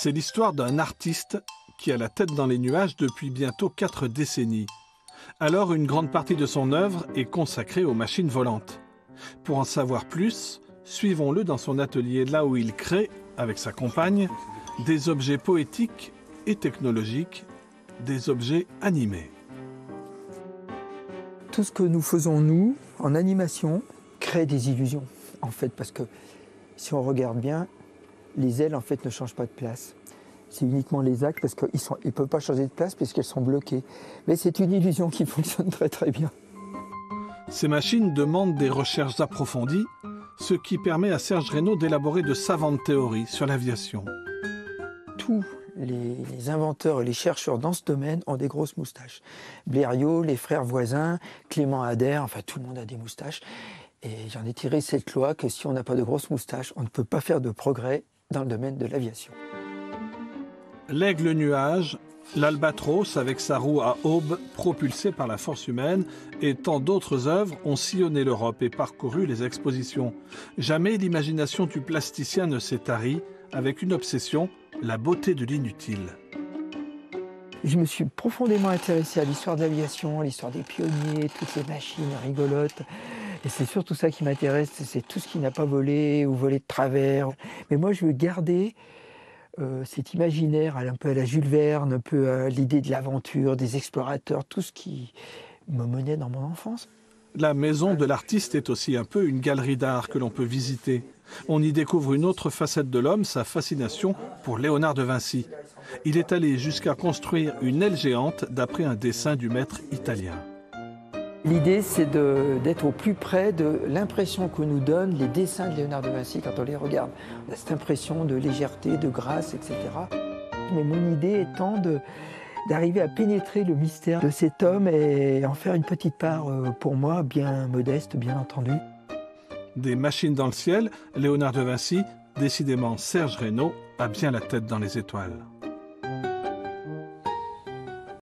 C'est l'histoire d'un artiste qui a la tête dans les nuages depuis bientôt 4 décennies. Alors, une grande partie de son œuvre est consacrée aux machines volantes. Pour en savoir plus, suivons-le dans son atelier, là où il crée, avec sa compagne, des objets poétiques et technologiques, des objets animés. Tout ce que nous faisons, nous, en animation, crée des illusions, en fait, parce que si on regarde bien, les ailes, en fait, ne changent pas de place. C'est uniquement les actes, parce qu'ils ne peuvent pas changer de place, puisqu'elles sont bloquées. Mais c'est une illusion qui fonctionne très très bien. Ces machines demandent des recherches approfondies, ce qui permet à Serge Reynaud d'élaborer de savantes théories sur l'aviation. Tous les inventeurs et les chercheurs dans ce domaine ont des grosses moustaches. Blériot, les frères Voisin, Clément Ader, enfin tout le monde a des moustaches. Et j'en ai tiré cette loi que si on n'a pas de grosses moustaches, on ne peut pas faire de progrès dans le domaine de l'aviation. L'aigle nuage, l'albatros avec sa roue à aubes propulsée par la force humaine et tant d'autres œuvres ont sillonné l'Europe et parcouru les expositions. Jamais l'imagination du plasticien ne s'est tarie avec une obsession, la beauté de l'inutile. Je me suis profondément intéressé à l'histoire de l'aviation, à l'histoire des pionniers, toutes les machines rigolotes. Et c'est surtout ça qui m'intéresse, c'est tout ce qui n'a pas volé ou volé de travers. Mais moi, je veux garder cet imaginaire un peu à la Jules Verne, un peu à l'idée de l'aventure, des explorateurs, tout ce qui me menait dans mon enfance. La maison de l'artiste est aussi un peu une galerie d'art que l'on peut visiter. On y découvre une autre facette de l'homme, sa fascination pour Léonard de Vinci. Il est allé jusqu'à construire une aile géante d'après un dessin du maître italien. L'idée, c'est d'être au plus près de l'impression que nous donnent les dessins de Léonard de Vinci quand on les regarde. On a cette impression de légèreté, de grâce, etc. Mais mon idée étant d'arriver à pénétrer le mystère de cet homme et en faire une petite part pour moi, bien modeste, bien entendu. Des machines dans le ciel, Léonard de Vinci, décidément Serge Reynaud a bien la tête dans les étoiles.